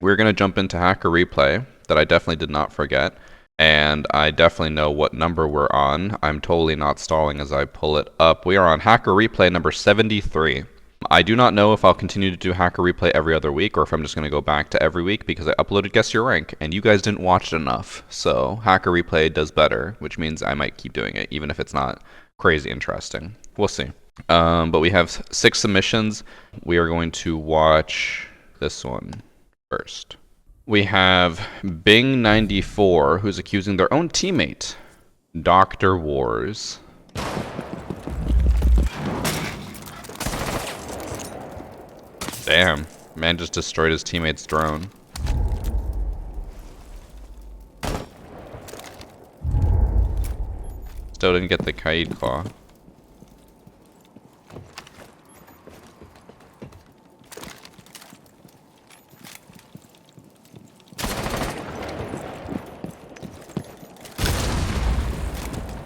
we're going to jump into Hacker Replay that I definitely did not forget. And I definitely know what number we're on. I'm totally not stalling as I pull it up. We are on Hacker Replay number 73. I do not know if I'll continue to do Hacker Replay every other week or if I'm just going to go back to every week because I uploaded Guess Your Rank and you guys didn't watch it enough. So Hacker Replay does better, which means I might keep doing it even if it's not crazy interesting. We'll see. But we have 6 submissions. We are going to watch this one first. We have Bing94, who's accusing their own teammate, Dr. Wars. Damn, man just destroyed his teammate's drone. Still didn't get the Kaid Claw.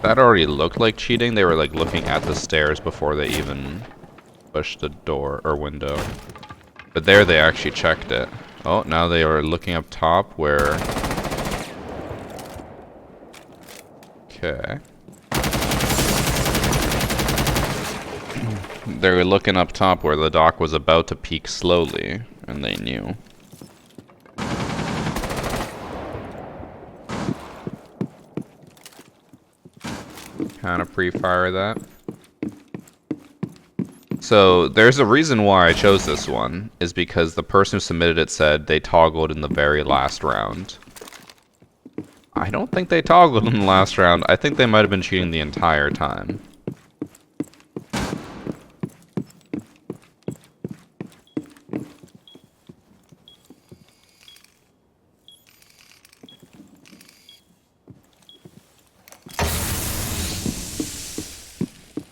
That already looked like cheating. They were like looking at the stairs before they even pushed the door or window. But there they actually checked it. Oh, now they are looking up top where... Okay. They were looking up top where the dock was about to peek slowly, and they knew. Kind of pre-fire that. So there's a reason why I chose this one, is because the person who submitted it said they toggled in the very last round. I don't think they toggled in the last round. I think they might have been cheating the entire time.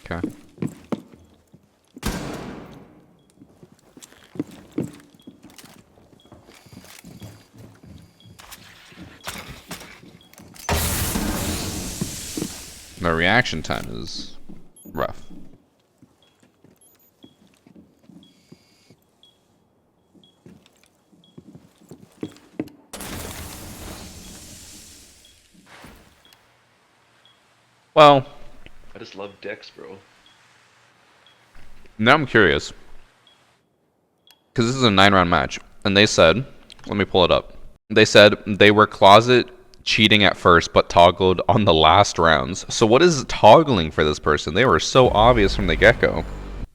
Okay. The reaction time is rough. Well, I just love dicks, bro. now I'm curious. Because this is a 9-round match. And they said, let me pull it up. They said they were closet cheating at first, but toggled on the last rounds. So what is toggling for this person? They were so obvious from the get-go.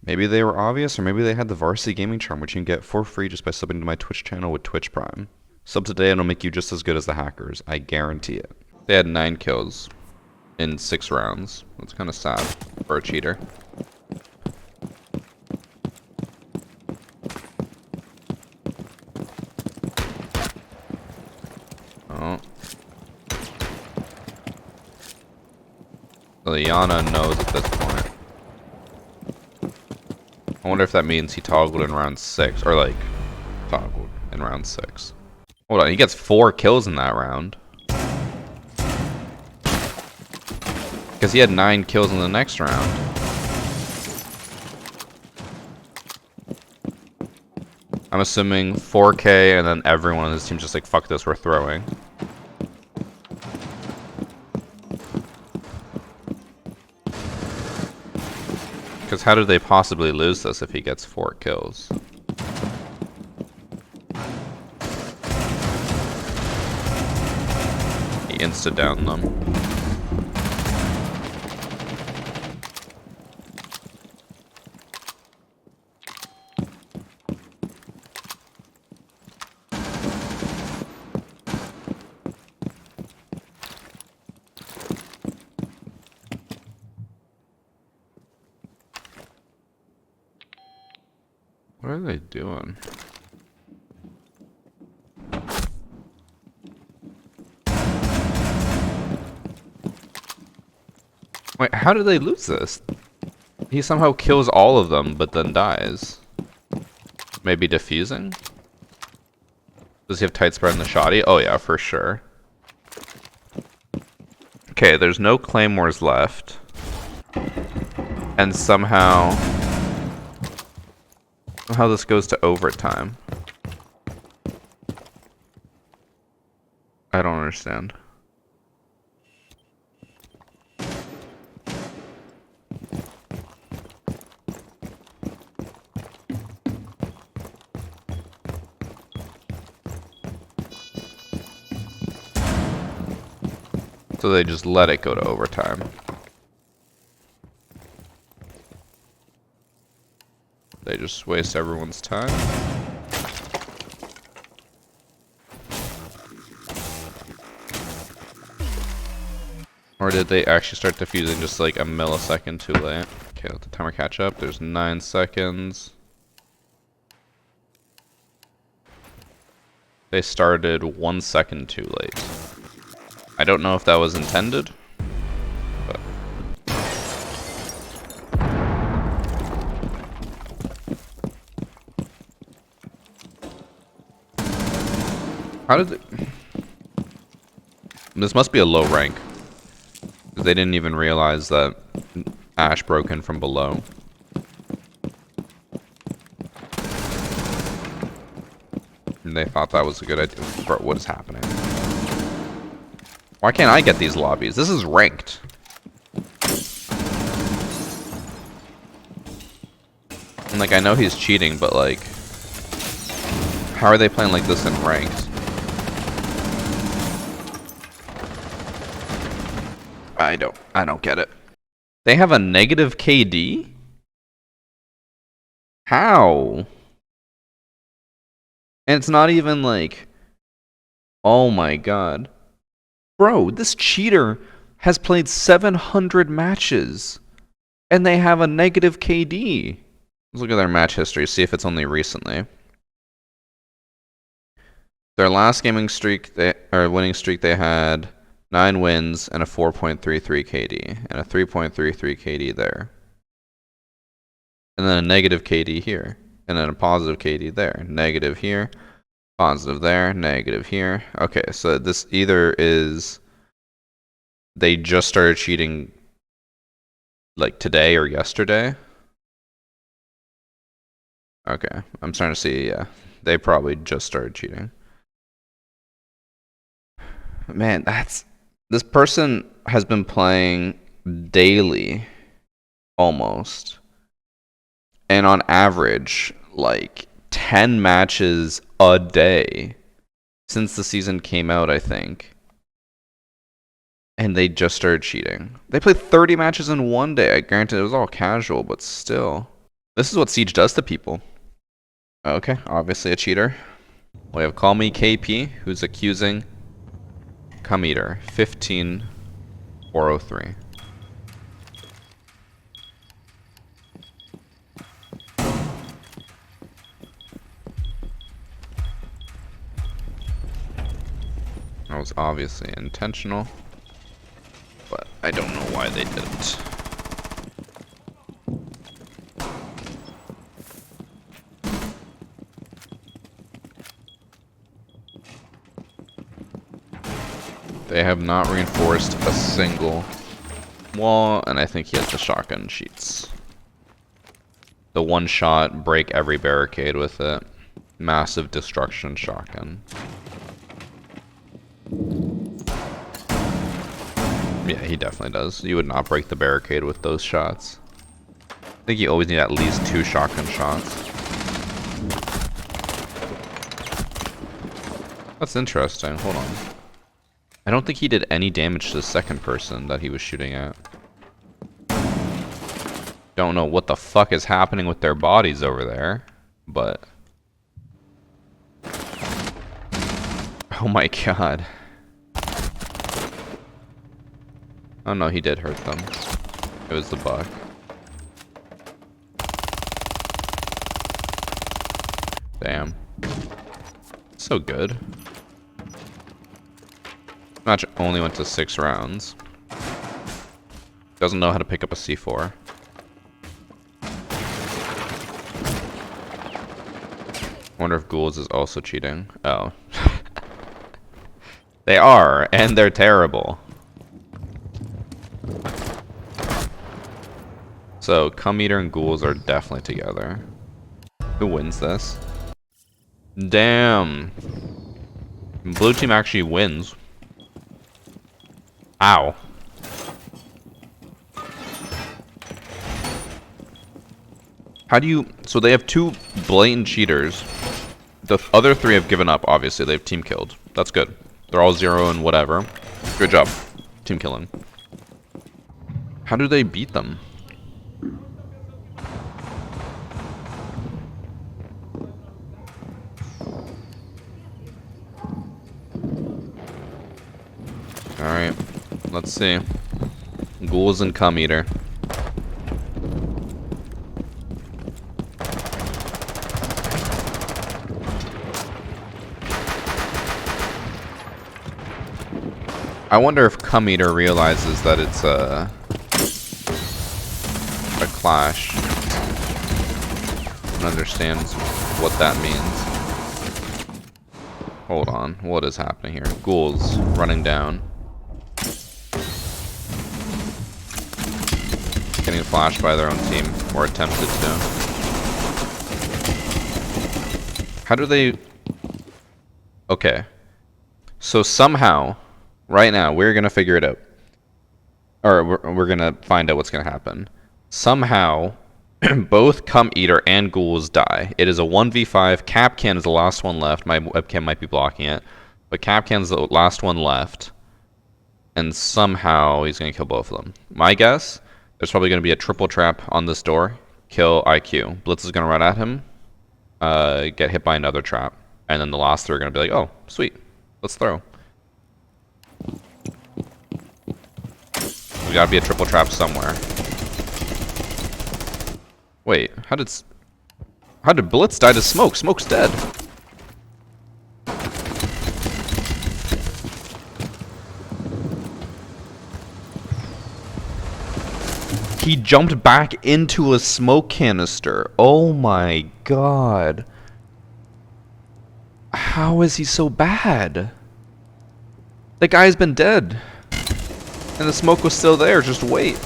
Maybe they were obvious, or maybe they had the VarsityGaming charm, which you can get for free just by subbing to my Twitch channel with Twitch Prime. Sub today and it'll make you just as good as the hackers. I guarantee it. They had 9 kills in 6 rounds. That's kind of sad for a cheater. Oh. Liana knows at this point. I wonder if that means he toggled in round 6, or like, toggled in round 6. Hold on, he gets 4 kills in that round. Because he had 9 kills in the next round. I'm assuming 4K and then everyone on his team just like, fuck this, we're throwing. Because how did they possibly lose this if he gets 4 kills? He insta-downed them. What are they doing? Wait, how did they lose this? He somehow kills all of them, but then dies. Maybe defusing? Does he have tight spread in the shoddy? Oh yeah, for sure. Okay, there's no claymores left. And somehow this goes to overtime. I don't understand. So they just let it go to overtime. They just waste everyone's time. Or did they actually start defusing just like a millisecond too late? Okay, let the timer catch up. There's 9 seconds. They started 1 second too late. I don't know if that was intended, but... How did it... This must be a low rank. They didn't even realize that Ash broke in from below. And they thought that was a good idea. Bro, what is happening? Why can't I get these lobbies? This is ranked. And like, I know he's cheating, but like... How are they playing like this in ranked? I don't get it. They have a negative KD? How? And it's not even like... Oh my god. Bro, this cheater has played 700 matches. And they have a negative KD. Let's look at their match history, see if it's only recently. Their last winning streak they had 9 wins and a 4.33 KD. And a 3.33 KD there. And then a negative KD here. And then a positive KD there. Negative here. Positive there, negative here. Okay, so this either is they just started cheating like today or yesterday. Okay, I'm starting to see, yeah. They probably just started cheating. Man, this person has been playing daily, almost. And on average, like 10 matches a day since the season came out, I think. And they just started cheating. They played 30 matches in one day. I granted it was all casual, but still. This is what Siege does to people. Okay, obviously a cheater. We have Call Me KP, who's accusing Cometer 15403. That was obviously intentional, but I don't know why they didn't. They have not reinforced a single wall, and I think he has the shotgun sheets. The one shot, break every barricade with it. Massive destruction shotgun. Yeah, he definitely does. You would not break the barricade with those shots. I think you always need at least 2 shotgun shots. That's interesting. Hold on. I don't think he did any damage to the second person that he was shooting at. Don't know what the fuck is happening with their bodies over there, but... Oh my god. Oh no, he did hurt them. It was the buck. Damn. So good. Match only went to 6 rounds. Doesn't know how to pick up a C4. Wonder if Ghouls is also cheating. Oh. They are, and they're terrible. So, Cum-Eater and Ghouls are definitely together. Who wins this? Damn. Blue team actually wins. Ow. How do you... So they have 2 blatant cheaters. The other 3 have given up, obviously. They've team killed. That's good. They're all 0 and whatever. Good job. Team killing. How do they beat them? Alright. Let's see. Ghouls and Cum Eater. I wonder if Cum Eater realizes that it's a clash and understands what that means. Hold on, what is happening here? Ghouls running down. Getting flashed by their own team, or attempted to. How do they... Okay. So somehow, right now, we're going to figure it out. Or we're going to find out what's going to happen. Somehow, both Cum Eater and Ghouls die. It is a 1v5. Capcan is the last one left. My webcam might be blocking it. But Capcan's the last one left. And somehow, he's going to kill both of them. My guess... There's probably going to be a triple trap on this door. Kill IQ. Blitz is going to run at him. Get hit by another trap. And then the last 3 are going to be like, oh, sweet. Let's throw. There's got to be a triple trap somewhere. Wait, how did Blitz die to Smoke? Smoke's dead. He jumped back into a smoke canister. Oh my god. How is he so bad? The guy's been dead. And the smoke was still there. Just wait.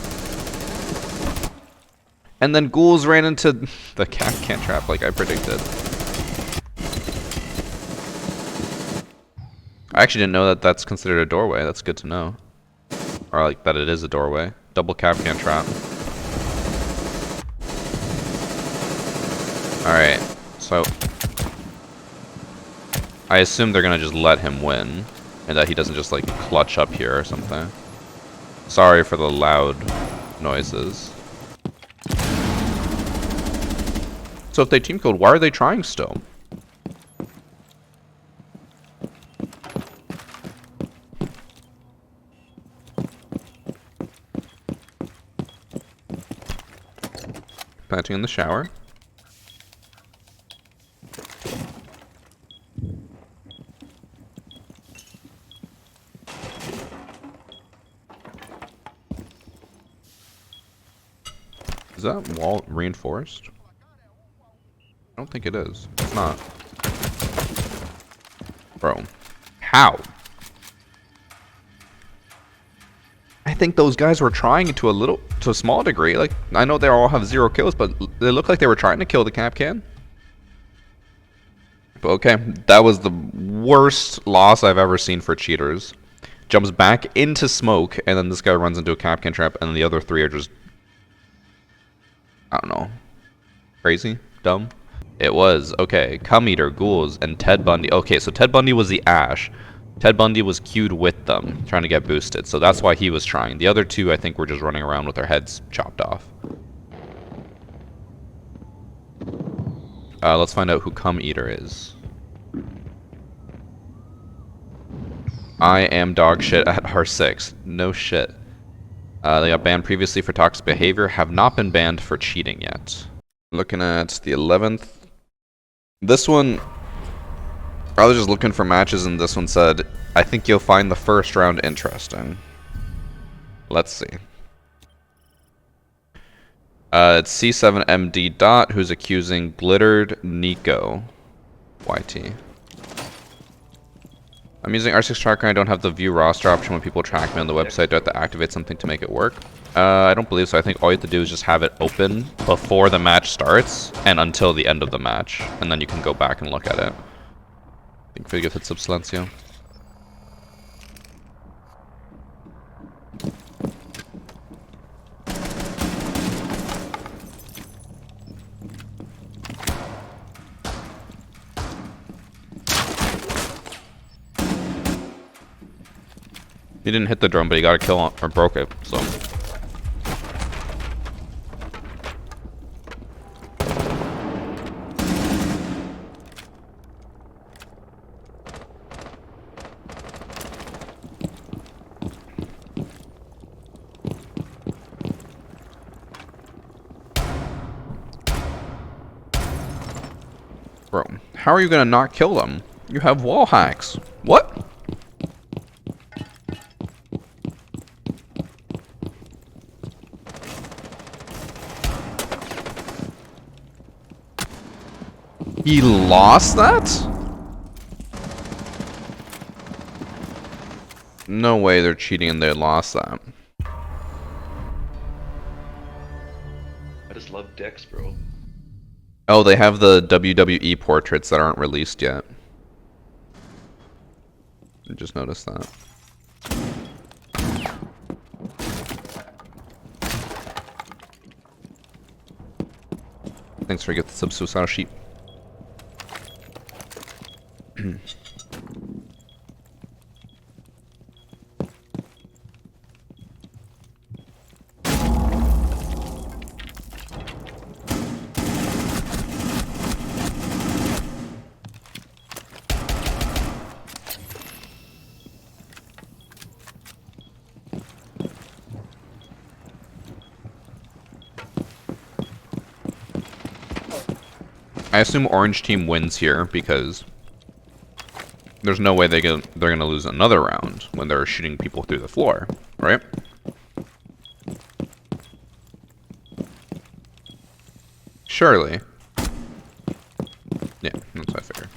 And then Ghouls ran into the Capcan trap like I predicted. I actually didn't know that that's considered a doorway. That's good to know. Or like that it is a doorway. Double Capcan trap. Alright, so I assume they're gonna just let him win and that he doesn't just like clutch up here or something. Sorry for the loud noises. So if they team killed, why are they trying still? Planting in the shower. Is that wall reinforced? I don't think it is. It's not. Bro. How? I think those guys were trying to a small degree. Like, I know they all have 0 kills, but they look like they were trying to kill the Capcan. But okay, that was the worst loss I've ever seen for cheaters. Jumps back into smoke, and then this guy runs into a Capcan trap, and the other 3 are just... I don't know. Crazy? Dumb? It was. Okay, Cum Eater, Ghouls, and Ted Bundy. Okay, so Ted Bundy was the Ash. Ted Bundy was queued with them, trying to get boosted, so that's why he was trying. The other 2, I think, were just running around with their heads chopped off. Let's find out who Cum Eater is. I am dog shit at R6. No shit. They got banned previously for toxic behavior, have not been banned for cheating yet. Looking at the 11th. This one, I was just looking for matches and this one said, I think you'll find the first round interesting. Let's see. It's C7MD Dot who's accusing Glittered Nico YT. I'm using R6 Tracker and I don't have the view roster option when people track me on the website. Do I have to activate something to make it work? I don't believe so. I think all you have to do is just have it open before the match starts and until the end of the match. And then you can go back and look at it. Think for the gifted sub Silencio. He didn't hit the drone, but he got a kill on, or broke it, so. Bro, how are you gonna not kill them? You have wall hacks. What? He lost that? No way they're cheating and they lost that. I just love Dex, bro. Oh, they have the WWE portraits that aren't released yet. I just noticed that. Thanks for getting the sub sheep. I assume orange team wins here because there's no way they're gonna lose another round when they're shooting people through the floor, right? Surely. Yeah, that's what I figured.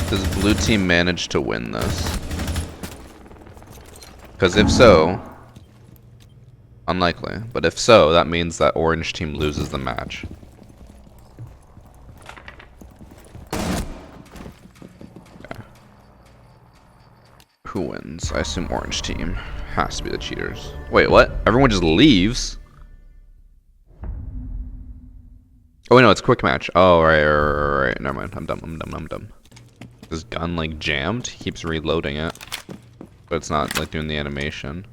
Does blue team manage to win this? Because if so, unlikely, but if so, that means that orange team loses the match. Okay. Who wins? I assume orange team. Has to be the cheaters. Wait, what? Everyone just leaves? Oh, wait, no, it's a quick match. Oh, right. Never mind. I'm dumb. This gun, like, jammed? He keeps reloading it. But it's not, like, doing the animation.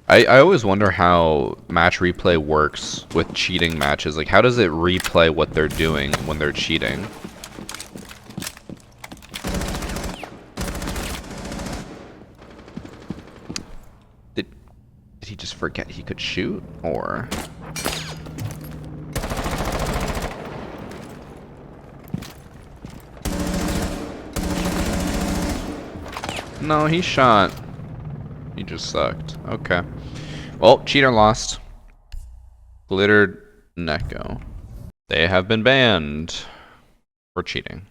I always wonder how match replay works with cheating matches. Like, how does it replay what they're doing when they're cheating? Did he just forget he could shoot? Or... No, he shot. He just sucked. Okay. Well, cheater lost. Glittered Neko. They have been banned for cheating.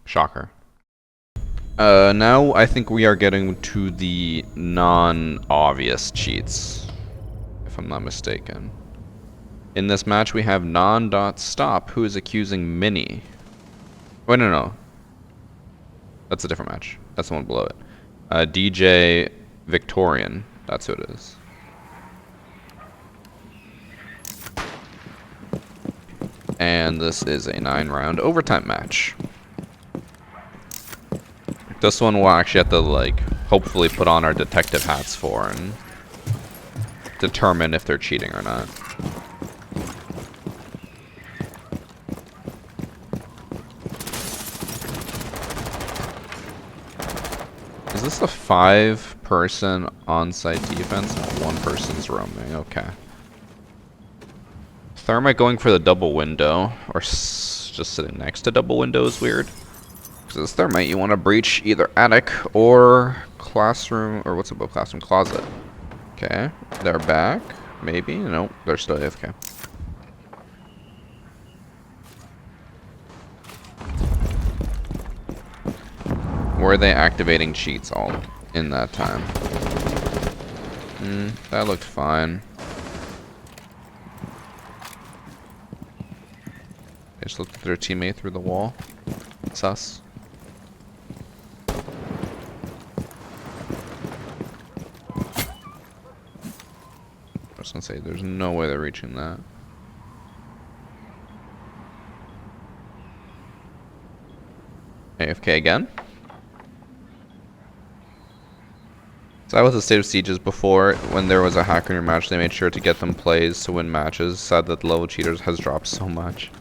Shocker. Now I think we are getting to the non-obvious cheats, if I'm not mistaken. In this match we have non.stop, who is accusing Mini. Wait, no. That's a different match. That's the one below it. DJ Victorian. That's who it is. And this is a 9-round overtime match. This one we'll actually have to, like, hopefully put on our detective hats for and determine if they're cheating or not. Is this a 5-person on-site defense? No, 1 person's roaming. Okay. Thermite going for the double window, or just sitting next to double window is weird. Because this Thermite, you want to breach either attic or classroom, or what's above classroom? Closet. Okay, they're back. Maybe? Nope, they're still AFK. Were they activating cheats all in that time? That looked fine. They just looked at their teammate through the wall. Sus. was gonna say, there's no way they're reaching that. AFK again? So I was at State of Sieges before. When there was a hacker in your match, they made sure to get them plays to win matches. Sad that the level of cheaters has dropped so much.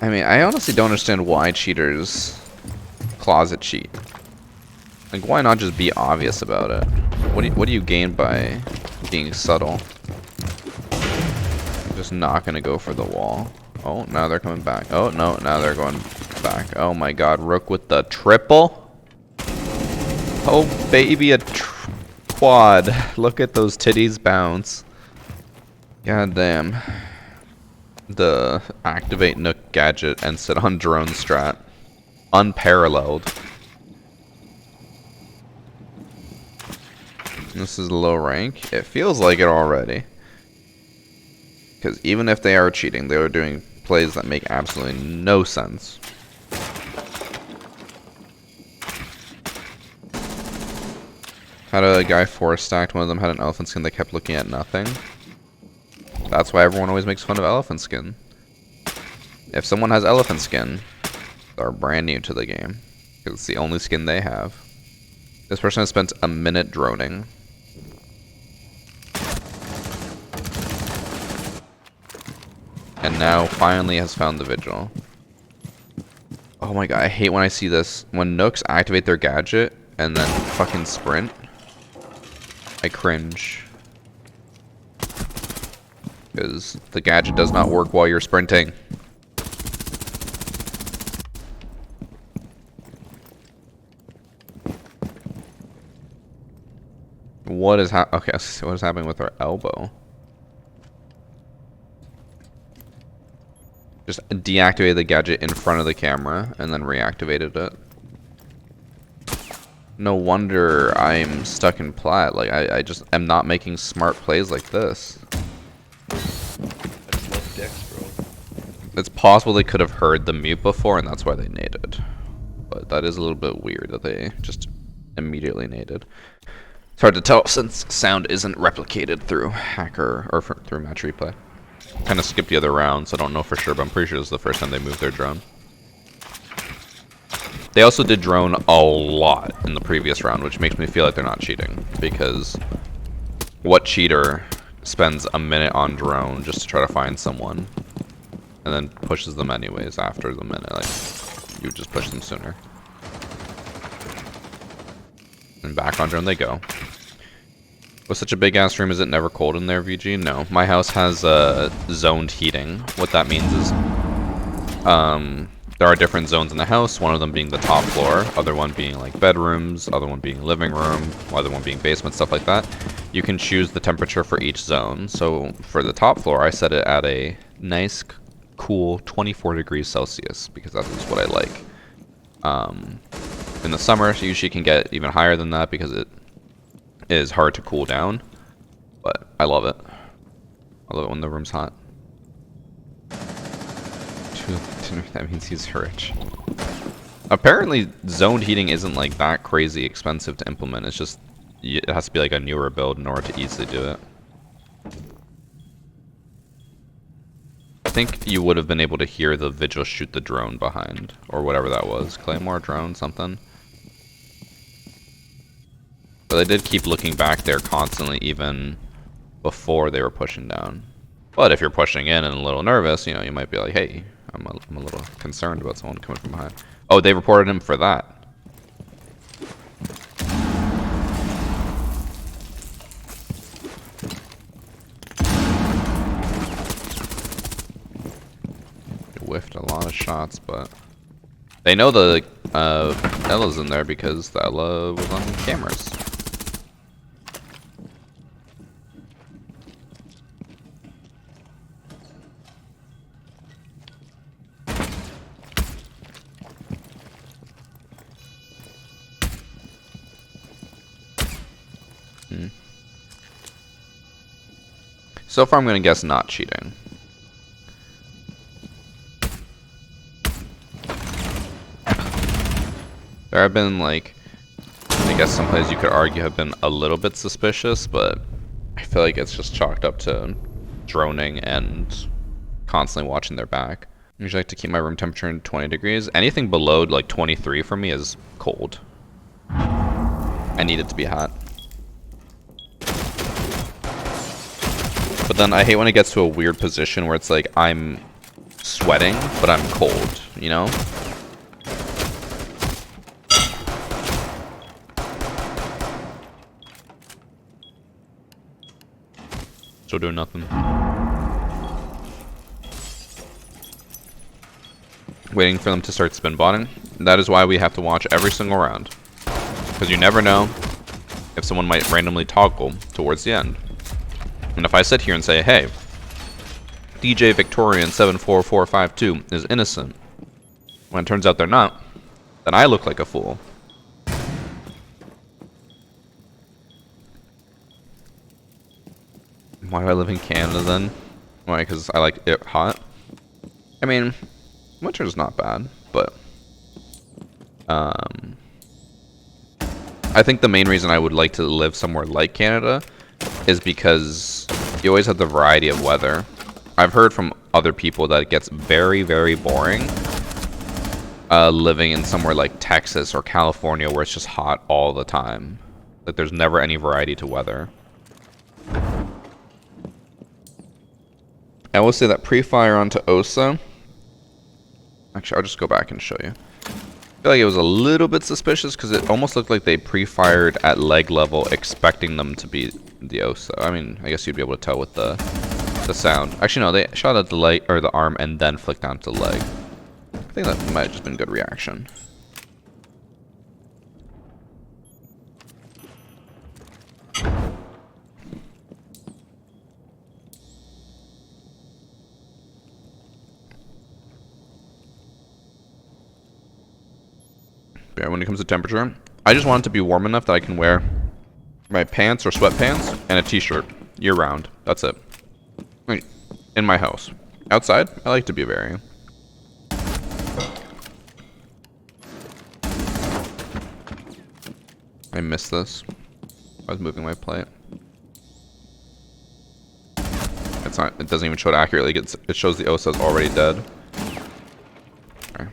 I mean, I honestly don't understand why cheaters closet cheat. Like, why not just be obvious about it? What do you gain by being subtle? I'm just not gonna go for the wall. Oh, now they're coming back. Oh, no, now they're going back. Oh my god, Rook with the triple. Oh, baby, a quad. Look at those titties bounce. God damn. The activate Nook gadget and sit on drone strat. Unparalleled. This is low rank. It feels like it already. Because even if they are cheating, they are doing plays that make absolutely no sense. Had a guy 4-stacked, one of them had an elephant skin, they kept looking at nothing. That's why everyone always makes fun of elephant skin. If someone has elephant skin, they're brand new to the game. Because it's the only skin they have. This person has spent a minute droning. And now finally has found the vigil. Oh my god, I hate when I see this. When Nooks activate their gadget and then fucking sprint. I cringe. Because the gadget does not work while you're sprinting. What is okay, so what is happening with our elbow? Just deactivated the gadget in front of the camera and then reactivated it. No wonder I'm stuck in plat. Like, I just am not making smart plays like this. I just love dicks, bro. It's possible they could have heard the mute before and that's why they naded. But that is a little bit weird that they just immediately naded. It's hard to tell since sound isn't replicated through hacker or through match replay. Kind of skipped the other round, so I don't know for sure, but I'm pretty sure this is the first time they moved their drone. They also did drone a lot in the previous round, which makes me feel like they're not cheating. Because what cheater spends a minute on drone just to try to find someone and then pushes them anyways after the minute? Like, you just push them sooner. And back on drone they go. With such a big ass room, is it never cold in there, VG? No. My house has zoned heating. What that means is there are different zones in the house, one of them being the top floor, other one being like bedrooms, other one being living room, other one being basement, stuff like that. You can choose the temperature for each zone. So for the top floor, I set it at a nice, cool 24 degrees Celsius because that's just what I like. In the summer, so usually can get even higher than that because it is hard to cool down, but I love it. I love it when the room's hot. That means he's rich. Apparently, zoned heating isn't like that crazy expensive to implement. It's just it has to be like a newer build in order to easily do it. I think you would have been able to hear the vigil shoot the drone behind, or whatever that was. Claymore, drone, something. But they did keep looking back there constantly, even before they were pushing down. But if you're pushing in and a little nervous, you know, you might be like, hey, I'm a little concerned about someone coming from behind. Oh, they reported him for that. They whiffed a lot of shots, but they know the Ella's in there because the Ella was on cameras. So far, I'm going to guess not cheating. There have been, like, I guess some plays you could argue have been a little bit suspicious, but I feel like it's just chalked up to droning and constantly watching their back. I usually like to keep my room temperature in 20 degrees. Anything below like 23 for me is cold. I need it to be hot. But then I hate when it gets to a weird position where it's like I'm sweating, but I'm cold, you know? Still doing nothing. Waiting for them to start spin botting. That is why we have to watch every single round. Because you never know if someone might randomly toggle towards the end. And if I sit here and say, hey, DJ Victorian 74452 is innocent, when it turns out they're not, then I look like a fool. Why do I live in Canada then? Why? Because I like it hot? I mean, winter's not bad, but I think the main reason I would like to live somewhere like Canada is because you always have the variety of weather. I've heard from other people that it gets very, very boring living in somewhere like Texas or California where it's just hot all the time. Like there's never any variety to weather. I will say that pre-fire onto Osa. Actually, I'll just go back and show you. I feel like it was a little bit suspicious because it almost looked like they pre-fired at leg level, expecting them to be the Osa. I mean, I guess you'd be able to tell with the sound. Actually, no, they shot at the leg or the arm and then flicked down to the leg. I think that might have just been good reaction. Yeah, when it comes to temperature, I just want it to be warm enough that I can wear my pants or sweatpants and a t-shirt year round. That's it. In my house. Outside, I like to be varying. I missed this. I was moving my plate. It's not. It doesn't even show it accurately. It shows the Osa's already dead. Okay.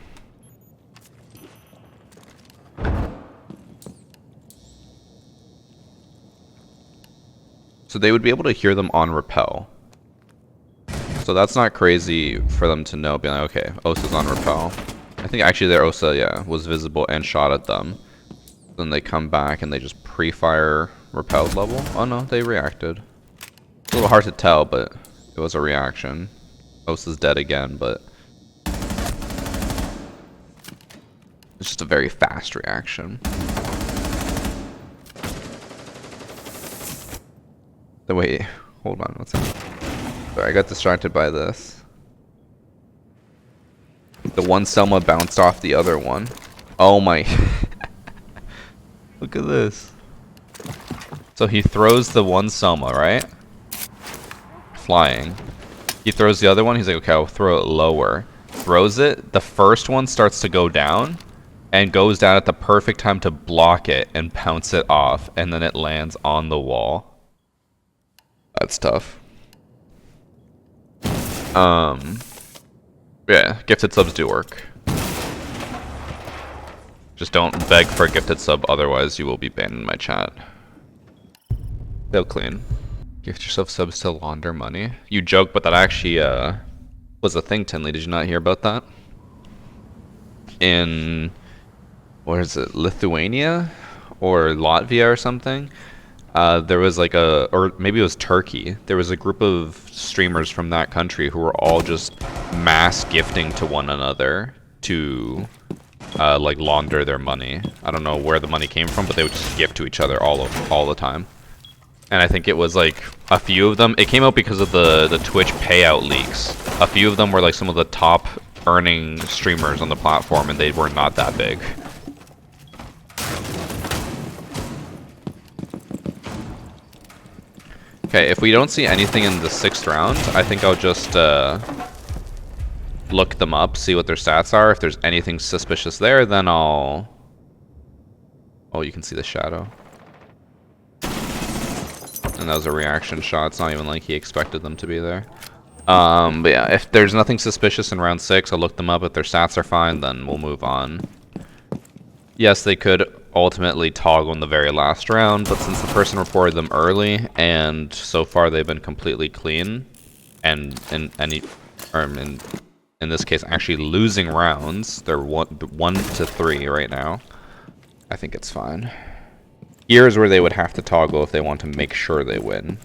So they would be able to hear them on rappel. So that's not crazy for them to know, being like, okay, Osa's on rappel. I think actually their Osa, yeah, was visible and shot at them. Then they come back and they just pre-fire rappelled level. Oh no, they reacted. It's a little hard to tell, but it was a reaction. Osa's dead again, but it's just a very fast reaction. Wait, hold on, what's that? Sorry, I got distracted by this. The one Selma bounced off the other one. Oh my. Look at this. So he throws the one Selma, right? Flying. He throws the other one, he's like, okay, I'll throw it lower. Throws it, the first one starts to go down, and goes down at the perfect time to block it and bounce it off, and then it lands on the wall. That's tough. Yeah, gifted subs do work. Just don't beg for a gifted sub, otherwise you will be banned in my chat. They'll clean. Gift yourself subs to launder money. You joke, but that actually was a thing, Tinley. Did you not hear about that? In, where is it, Lithuania? Or Latvia or something? There was like or maybe it was Turkey. There was a group of streamers from that country who were all just mass gifting to one another to like launder their money. I don't know where the money came from, but they would just gift to each other all the time. And I think it was like a few of them. It came out because of the Twitch payout leaks. A few of them were like some of the top earning streamers on the platform, and they were not that big. Okay, if we don't see anything in the 6th round, I think I'll just look them up, see what their stats are. If there's anything suspicious there, then I'll... Oh, you can see the shadow. And that was a reaction shot. It's not even like he expected them to be there. But yeah, if there's nothing suspicious in round 6, I'll look them up. If their stats are fine, then we'll move on. Yes, they could ultimately toggle in the very last round, but since the person reported them early, and so far they've been completely clean, and in this case actually losing rounds, they're 1 to 3 right now, I think it's fine. Here's where they would have to toggle if they want to make sure they win.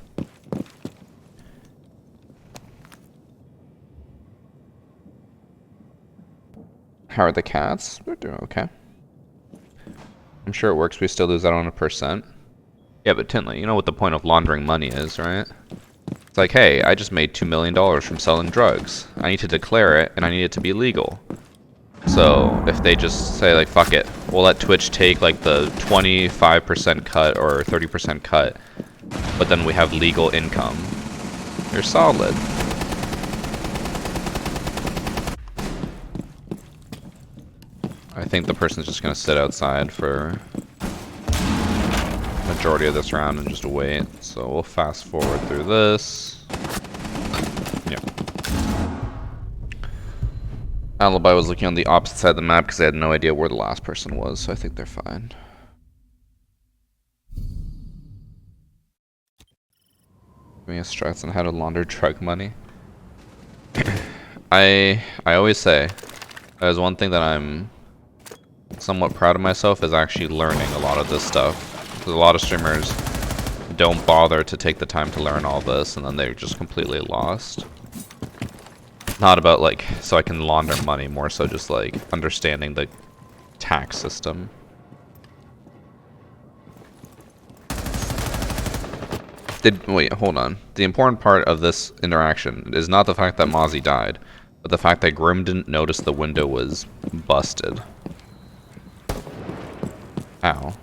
How are the cats? They're doing okay. I'm sure it works. We still lose out on 1%. Yeah, but Tinley, you know what the point of laundering money is, right? It's like, hey, I just made $2 million from selling drugs. I need to declare it, and I need it to be legal. So if they just say, like, fuck it, we'll let Twitch take, like, the 25% cut or 30% cut, but then we have legal income. You're solid. I think the person's just gonna sit outside for majority of this round and just wait. So we'll fast forward through this. Yep. Alibi was looking on the opposite side of the map because they had no idea where the last person was, so I think they're fine. Give me a stress on how to launder drug money. I always say there's one thing that I'm somewhat proud of myself is actually learning a lot of this stuff. Because a lot of streamers don't bother to take the time to learn all this, and then they're just completely lost. Not about, like, so I can launder money, more so just, like, understanding the tax system. Wait, hold on. The important part of this interaction is not the fact that Mozzie died, but the fact that Grim didn't notice the window was busted. Ow.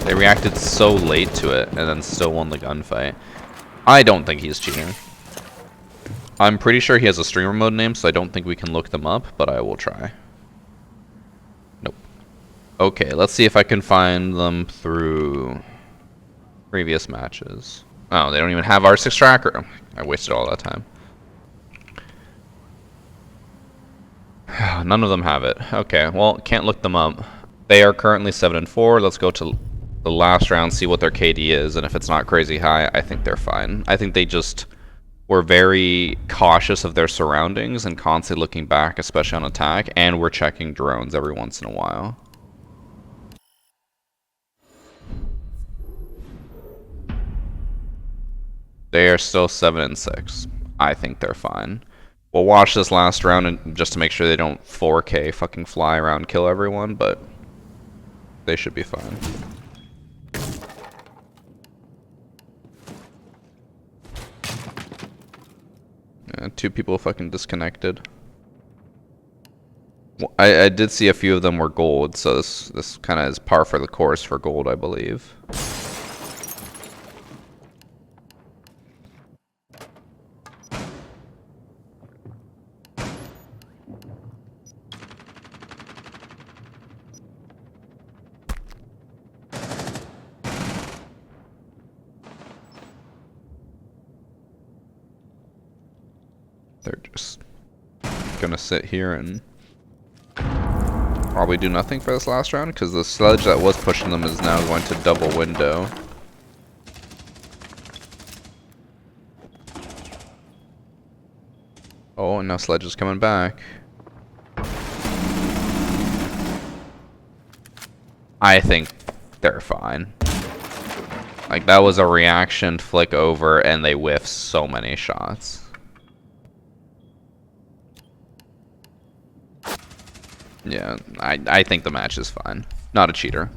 They reacted so late to it and then still won the gunfight. I don't think he's cheating. I'm pretty sure he has a streamer mode name, so I don't think we can look them up, but I will try. Nope. Okay, let's see if I can find them through previous matches. Oh, they don't even have R6 tracker. I wasted all that time. None of them have it. Okay, well, can't look them up. They are currently 7-4. Let's go to the last round, see what their KD is, and if it's not crazy high, I think they're fine. I think they just were very cautious of their surroundings and constantly looking back, especially on attack, and we're checking drones every once in a while. They are still 7-6. I think they're fine. We'll watch this last round and just to make sure they don't 4K fucking fly around kill everyone, but they should be fine. Yeah, 2 people fucking disconnected. Well, I did see a few of them were gold, so this kind of is par for the course for gold, I believe. They're just gonna sit here and probably do nothing for this last round because the sledge that was pushing them is now going to double window. Oh, and now sledge is coming back. I think they're fine. Like, that was a reaction flick over and they whiffed so many shots. Yeah, I think the match is fine. Not a cheater,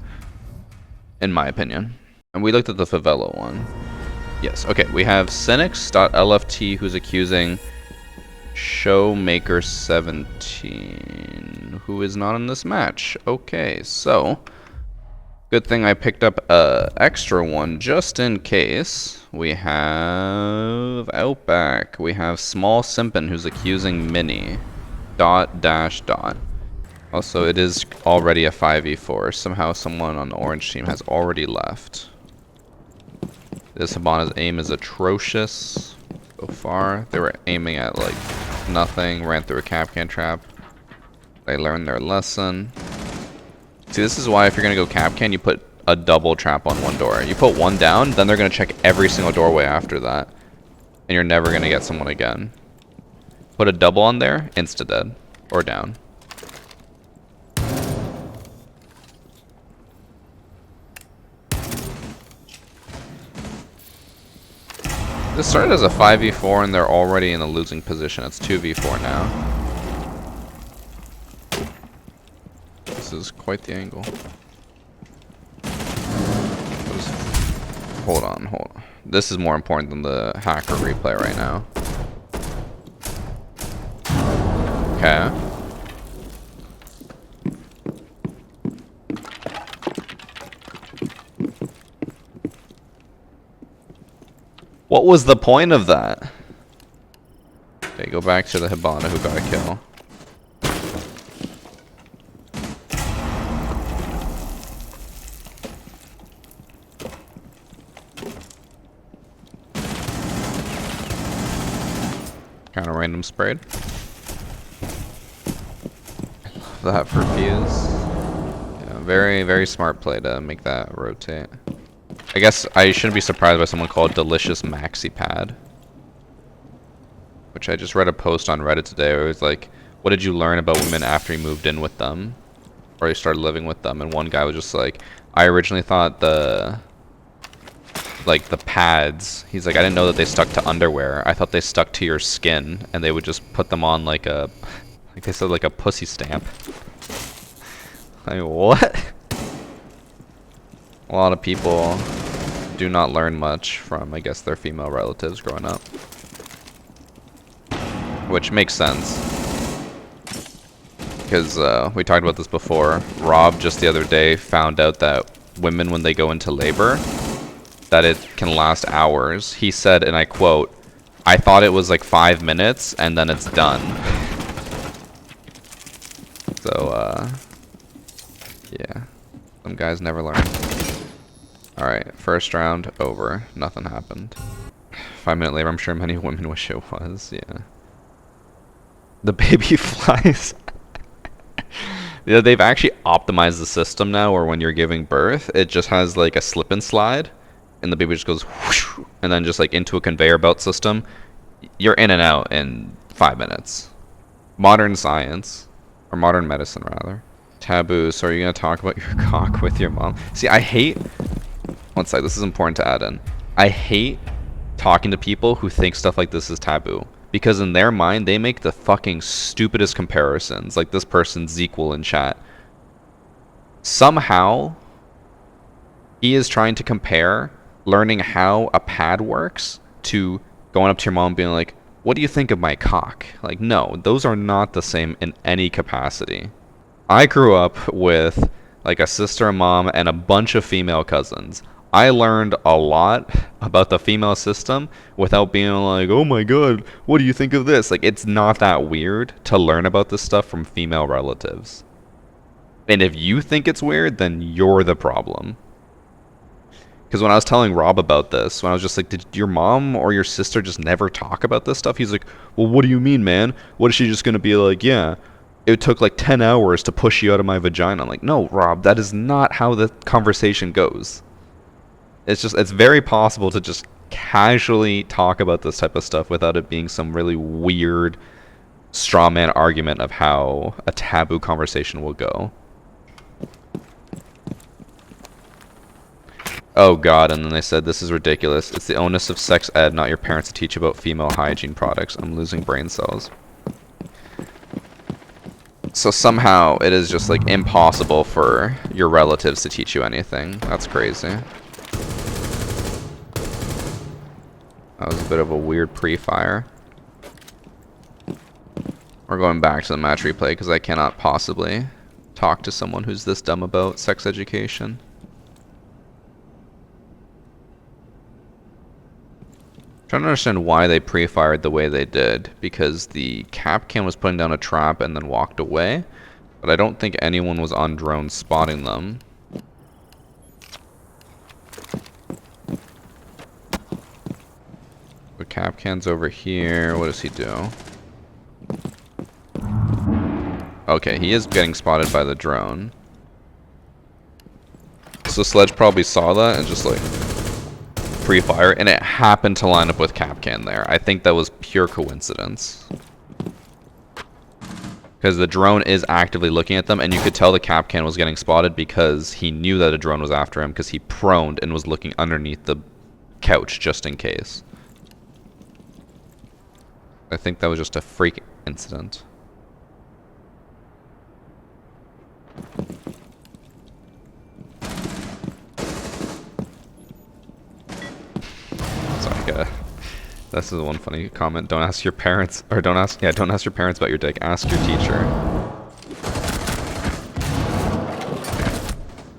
in my opinion. And we looked at the Favela one. Yes, okay, we have Cynics.lft who's accusing Showmaker17, who is not in this match. Okay, so good thing I picked up a extra one just in case. We have Outback. We have Small Simpin who's accusing Mini. .. Also, it is already a 5v4. Somehow someone on the orange team has already left. This Hibana's aim is atrocious so far. They were aiming at like nothing, ran through a Kapkan trap. They learned their lesson. See, this is why if you're gonna go Kapkan, you put a double trap on one door. You put one down, then they're gonna check every single doorway after that. And you're never gonna get someone again. Put a double on there, insta-dead. Or down. This started as a 5v4 and they're already in a losing position. It's 2v4 now. This is quite the angle. Hold on. This is more important than the hacker replay right now. Okay. What was the point of that? Okay, go back to the Hibana who got a kill. Kind of random sprayed. I love that for Fuse. Yeah, very, very smart play to make that rotate. I guess I shouldn't be surprised by someone called Delicious Maxi Pad. Which I just read a post on Reddit today where it was like, what did you learn about women after you moved in with them? Or you started living with them? And one guy was just like, I originally thought the pads, he's like, I didn't know that they stuck to underwear. I thought they stuck to your skin and they would just put them on like a, like they said, like a pussy stamp. Like, what? A lot of people do not learn much from, I guess, their female relatives growing up. Which makes sense. Because we talked about this before. Rob just the other day found out that women, when they go into labor, that it can last hours. He said, and I quote, I thought it was like 5 minutes and then it's done. So, yeah. Some guys never learn. Alright, first round over. Nothing happened. 5 minute labor, I'm sure many women wish it was, yeah. The baby flies. Yeah, they've actually optimized the system now where when you're giving birth, it just has like a slip and slide. And the baby just goes whoosh, and then just like into a conveyor belt system. You're in and out in 5 minutes. Modern science. Or modern medicine, rather. Taboo. So are you going to talk about your cock with your mom? See, I hate... One sec, this is important to add in. I hate talking to people who think stuff like this is taboo. Because in their mind, they make the fucking stupidest comparisons. Like this person, Zequel, in chat. Somehow, he is trying to compare learning how a pad works to going up to your mom and being like, what do you think of my cock? Like, no, those are not the same in any capacity. I grew up with like a sister, a mom, and a bunch of female cousins. I learned a lot about the female system without being like, oh my god, what do you think of this? Like, it's not that weird to learn about this stuff from female relatives. And if you think it's weird, then you're the problem. Because when I was telling Rob about this, when I was just like, did your mom or your sister just never talk about this stuff? He's like, well, what do you mean, man? What is she just going to be like, yeah, it took like 10 hours to push you out of my vagina. I'm like, no, Rob, that is not how the conversation goes. It's very possible to just casually talk about this type of stuff without it being some really weird straw man argument of how a taboo conversation will go. Oh god, and then they said, this is ridiculous. It's the onus of sex ed, not your parents, to teach about female hygiene products. I'm losing brain cells. So somehow it is just like impossible for your relatives to teach you anything. That's crazy. That was a bit of a weird pre-fire. We're going back to the match replay because I cannot possibly talk to someone who's this dumb about sex education. Trying to understand why they pre-fired the way they did, because the Kapkan was putting down a trap and then walked away. But I don't think anyone was on drone spotting them. The Capcan's over here. What does he do? Okay, he is getting spotted by the drone. So Sledge probably saw that and just like pre-fire, and it happened to line up with Capcan there. I think that was pure coincidence. Because the drone is actively looking at them, and you could tell the Capcan was getting spotted because he knew that a drone was after him because he proned and was looking underneath the couch just in case. I think that was just a freak incident. Sorry, this is one funny comment. Don't ask your parents, or don't ask your parents about your dick. Ask your teacher.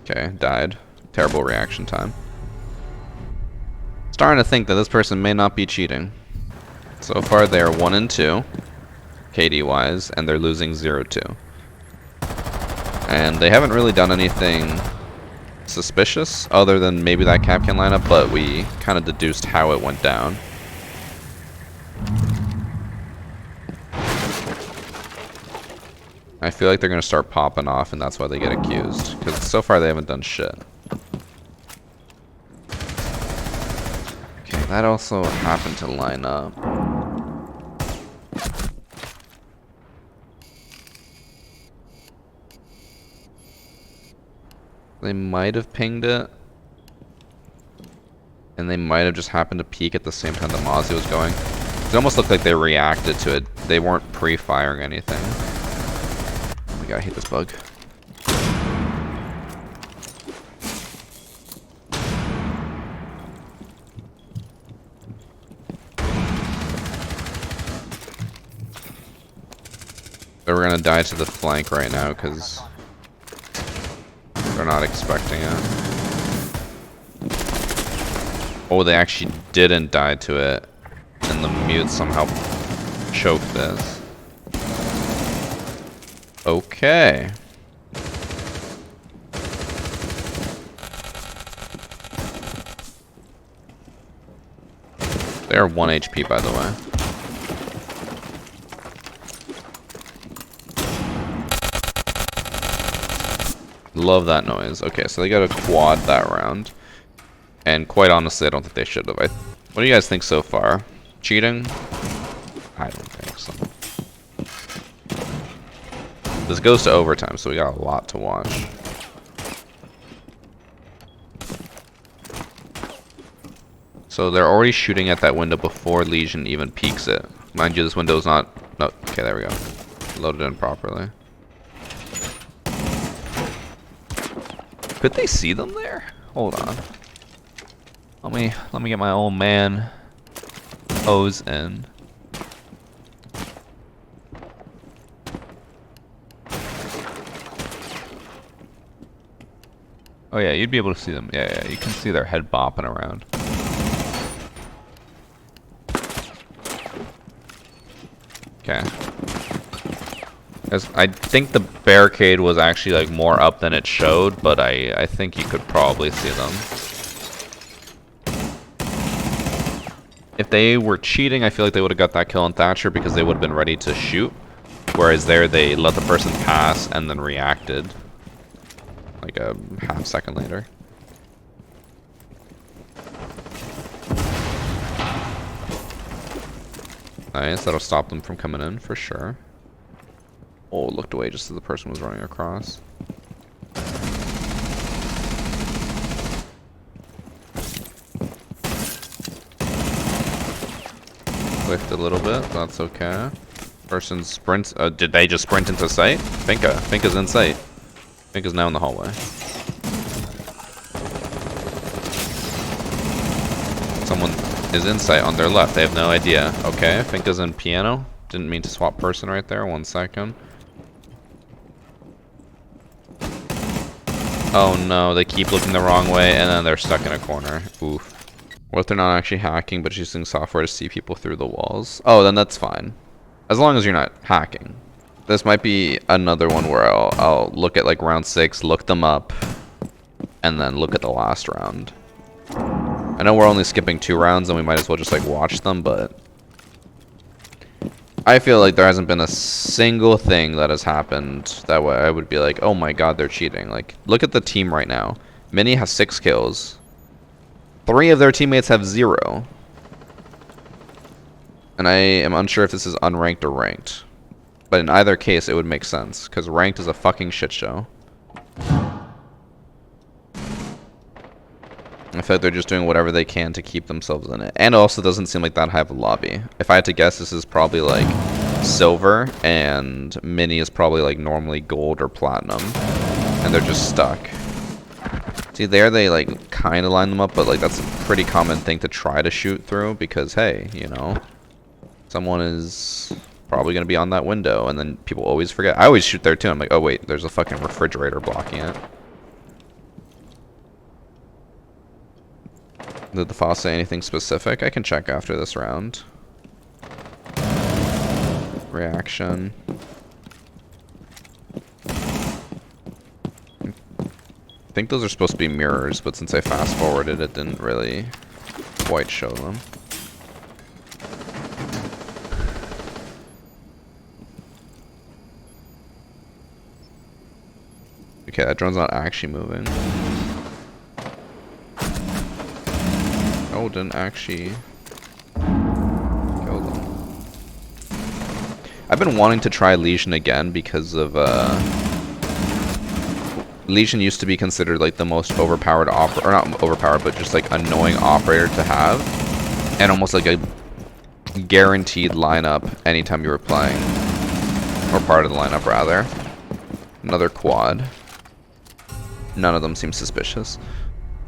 Okay, died. Terrible reaction time. Starting to think that this person may not be cheating. So far, they are 1 and 2, KD-wise, and they're losing 0-2. And they haven't really done anything suspicious, other than maybe that Capcan lineup, but we kind of deduced how it went down. I feel like they're going to start popping off, and that's why they get accused. Because so far, they haven't done shit. Okay, that also happened to line up. They might have pinged it. And they might have just happened to peek at the same time that Mozzie was going. It almost looked like they reacted to it. They weren't pre-firing anything. Oh my god, I hate this bug. So we're gonna die to the flank right now because they're not expecting it. Oh, they actually didn't die to it. And the mute somehow choked this. Okay. They are 1 HP, by the way. Love that noise. Okay, so they got a quad that round. And quite honestly, I don't think they should have. What do you guys think so far? Cheating? I don't think so. This goes to overtime, so we got a lot to watch. So they're already shooting at that window before Legion even peeks it. Mind you, this window is not... No, okay, there we go. Loaded in properly. Could they see them there? Hold on. Let me get my old man hose in. Oh yeah, you'd be able to see them. Yeah, you can see their head bopping around. Okay. I think the barricade was actually like more up than it showed, but I think you could probably see them. If they were cheating, I feel like they would have got that kill on Thatcher because they would have been ready to shoot. Whereas there, they let the person pass and then reacted. Like a half second later. Nice, that'll stop them from coming in for sure. Oh, looked away just as the person was running across. Whiffed a little bit, that's okay. Person sprints. Did they just sprint into sight? Finka's in sight. Finka's now in the hallway. Someone is in sight on their left. They have no idea. Okay, Finka's in piano. Didn't mean to swap person right there. 1 second. Oh no, they keep looking the wrong way and then they're stuck in a corner. Oof. What if they're not actually hacking but using software to see people through the walls? Oh, then that's fine. As long as you're not hacking. This might be another one where I'll look at like round 6, look them up, and then look at the last round. I know we're only skipping 2 rounds and we might as well just like watch them, but I feel like there hasn't been a single thing that has happened that way I would be like, oh my god, they're cheating. Like, look at the team right now. Mini has 6 kills. 3 of their teammates have 0. And I am unsure if this is unranked or ranked. But in either case, it would make sense, because ranked is a fucking shit show. I feel like they're just doing whatever they can to keep themselves in it. And it also doesn't seem like that high of a lobby. If I had to guess, this is probably like silver, and mini is probably like normally gold or platinum. And they're just stuck. See, there they like kind of line them up, but like that's a pretty common thing to try to shoot through, because hey, you know, someone is probably going to be on that window, and then people always forget. I always shoot there too. I'm like, oh wait, there's a fucking refrigerator blocking it. Did the FOSS say anything specific? I can check after this round. Reaction. I think those are supposed to be mirrors, but since I fast forwarded, it didn't really quite show them. Okay, that drone's not actually moving. Oh, didn't actually kill them. I've been wanting to try Legion again because of Legion used to be considered like the most overpowered or not overpowered, but just like annoying operator to have, and almost like a guaranteed lineup anytime you were playing, or part of the lineup rather. Another quad. None of them seem suspicious.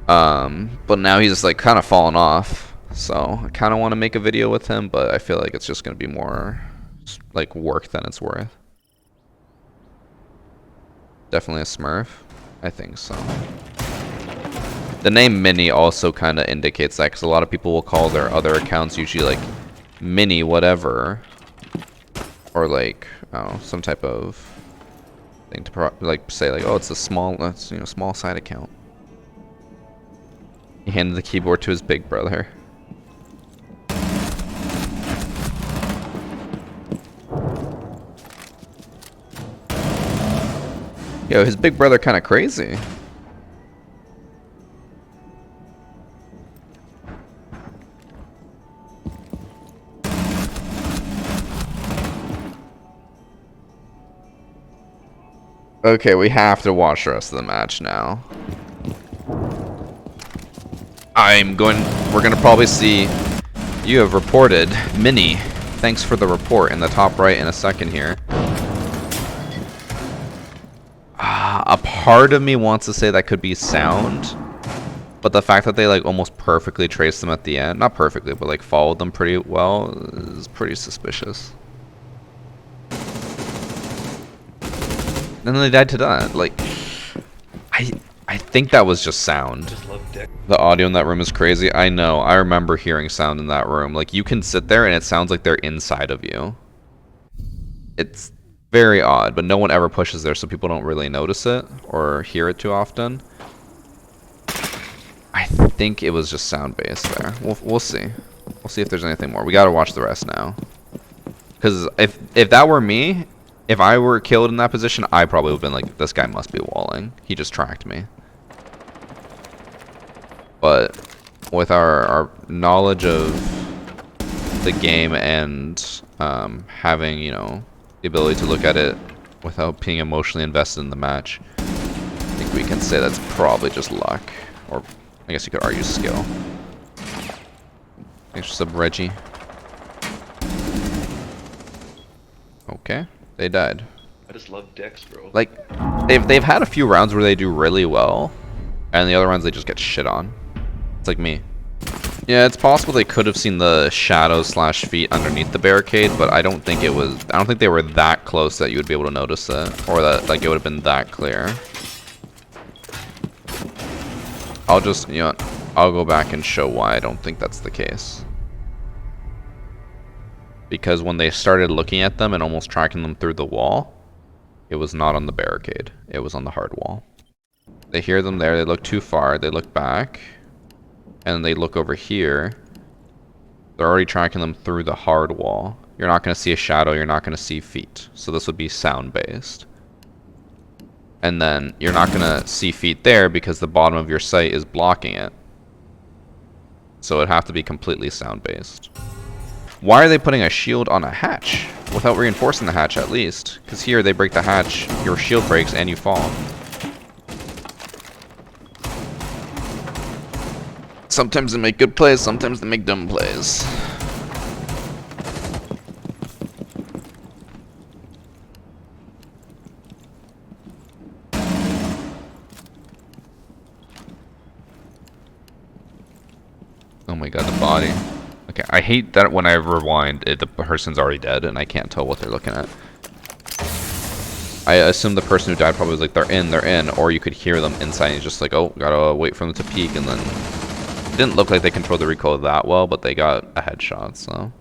But now he's like kind of fallen off, so I kind of want to make a video with him, but I feel like it's just going to be more like work than it's worth. Definitely a Smurf. I think so. The name Mini also kind of indicates that, because a lot of people will call their other accounts usually like Mini whatever, or like, oh, some type of thing to like say like, oh, it's a small, that's, you know, small side account. He handed the keyboard to his big brother. Yo, his big brother kind of crazy. Okay, we have to watch the rest of the match now. We're gonna probably see, you have reported Mini. Thanks for the report in the top right in a second here. A part of me wants to say that could be sound, but the fact that they like almost perfectly traced them at the end, not perfectly, but like followed them pretty well, is pretty suspicious. And then they died to that. Like, I think that was just sound. The audio in that room is crazy. I know. I remember hearing sound in that room. Like, you can sit there and it sounds like they're inside of you. It's very odd, but no one ever pushes there, so people don't really notice it or hear it too often. I think it was just sound based there. We'll see. We'll see if there's anything more. We gotta watch the rest now. Because if that were me, if I were killed in that position, I probably would have been like, this guy must be walling. He just tracked me. But with our knowledge of the game and having, you know, the ability to look at it without being emotionally invested in the match, I think we can say that's probably just luck. Or I guess you could argue skill. Thanks for sub, Reggie. Okay, they died. I just love Dex, bro. Like, they've had a few rounds where they do really well, and the other rounds they just get shit on. It's like me. Yeah, it's possible they could have seen the shadows / feet underneath the barricade, but I don't think they were that close that you would be able to notice it, or that like it would have been that clear. I'll just, you know, I'll go back and show why I don't think that's the case. Because when they started looking at them and almost tracking them through the wall, it was not on the barricade. It was on the hard wall. They hear them there. They look too far. They look back. And they look over here. They're already tracking them through the hard wall. You're not going to see a shadow. You're not going to see feet. So this would be sound-based. And then you're not going to see feet there because the bottom of your sight is blocking it. So it'd have to be completely sound-based. Why are they putting a shield on a hatch without reinforcing the hatch at least? Because here they break the hatch, your shield breaks, and you fall. Sometimes they make good plays, sometimes they make dumb plays. Oh my god, the body. Okay, I hate that when I rewind, the person's already dead and I can't tell what they're looking at. I assume the person who died probably was like, they're in, or you could hear them inside and you're just like, oh, gotta wait for them to peek, and then it didn't look like they controlled the recoil that well, but they got a headshot, so.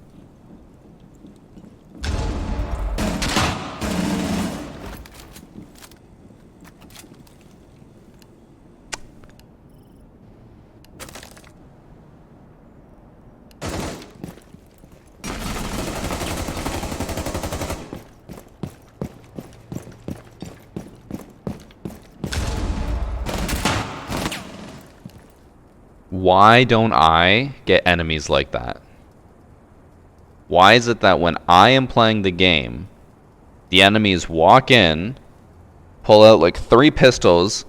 Why don't I get enemies like that? Why is it that when I am playing the game, the enemies walk in, pull out like 3 pistols,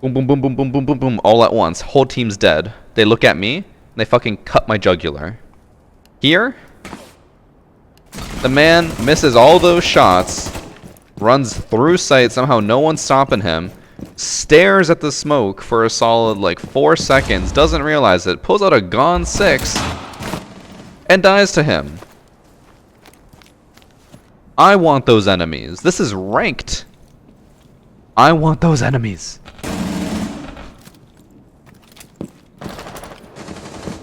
boom, boom, boom, boom, boom, boom, boom, boom, all at once, whole team's dead. They look at me, and they fucking cut my jugular. Here, the man misses all those shots, runs through sight, somehow no one's stopping him, stares at the smoke for a solid like 4 seconds, doesn't realize it, pulls out a Gon 6, and dies to him. I want those enemies. This is ranked. I want those enemies.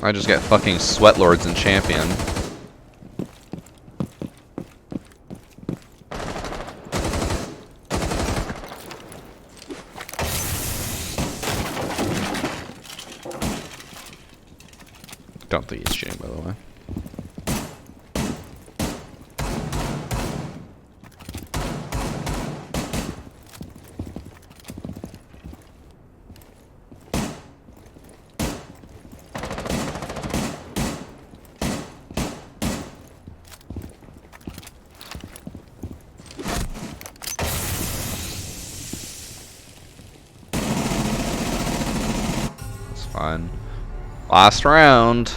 I just get fucking sweat lords and champion. Don't think he's shooting, by the way. It's fine. Last round.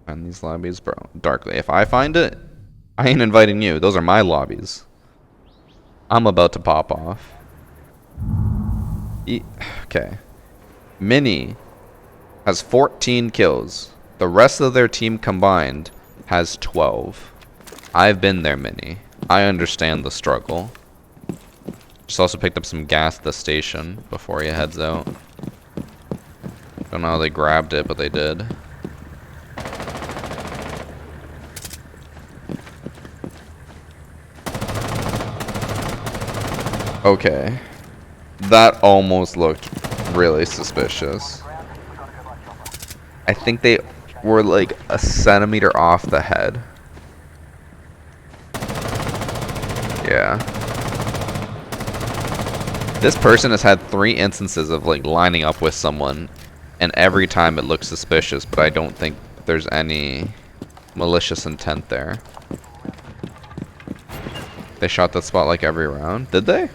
Find these lobbies, bro. Darkly. If I find it, I ain't inviting you. Those are my lobbies. I'm about to pop off. Okay. Mini has 14 kills. The rest of their team combined has 12. I've been there, Mini. I understand the struggle. Just also picked up some gas at the station before he heads out. Don't know how they grabbed it, but they did. Okay. That almost looked really suspicious. I think they were like a centimeter off the head. Yeah. This person has had 3 instances of like lining up with someone, and every time it looks suspicious, but I don't think there's any malicious intent there. They shot that spot like every round. Did they?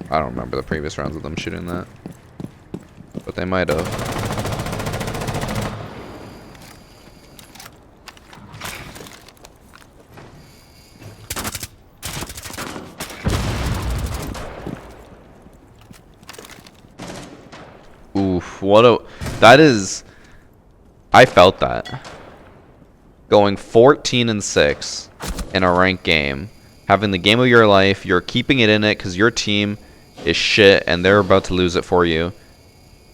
I don't remember the previous rounds of them shooting that. But they might have. Oof, what a... That is... I felt that. Going 14-6 in a ranked game. Having the game of your life. You're keeping it in it because your team is shit and they're about to lose it for you.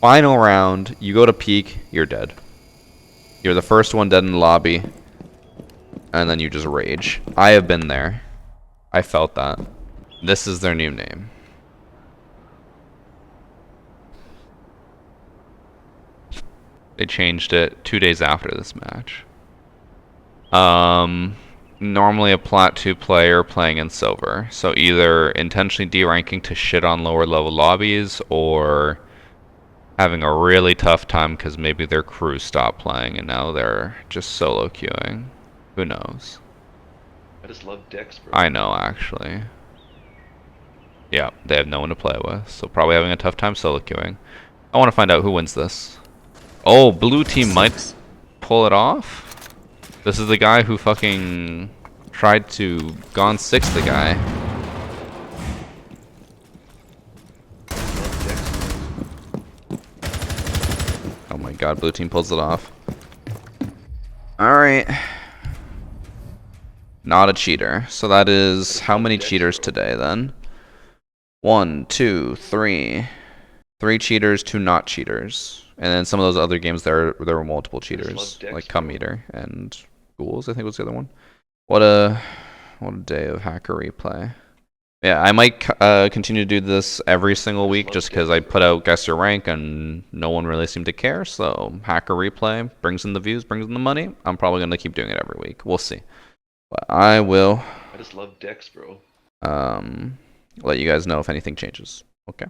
Final round, you go to peek, you're dead. You're the first one dead in the lobby, and then you just rage. I have been there. I felt that. This is their new name. They changed it 2 days after this match. Normally a Plat 2 player playing in silver. So either intentionally deranking to shit on lower level lobbies, or having a really tough time because maybe their crew stopped playing and now they're just solo queuing. Who knows? I just love dicks, bro. I know, actually. Yeah, they have no one to play with, so probably having a tough time solo queuing. I want to find out who wins this. Oh, blue team might pull it off? This is the guy who fucking tried to Gone 6 the guy. Oh my god, blue team pulls it off. Alright. Not a cheater. So that is how many cheaters today then? 1, 2, 3. 3 cheaters, 2 not cheaters. And then some of those other games there were multiple cheaters, like Cum Eater and Ghouls, I think was the other one. What a day of hacker replay. Yeah, I might continue to do this every single week just because I put out Guess Your Rank and no one really seemed to care. So hacker replay brings in the views, brings in the money. I'm probably going to keep doing it every week. We'll see. But I will I just love dicks, bro. let you guys know if anything changes. Okay.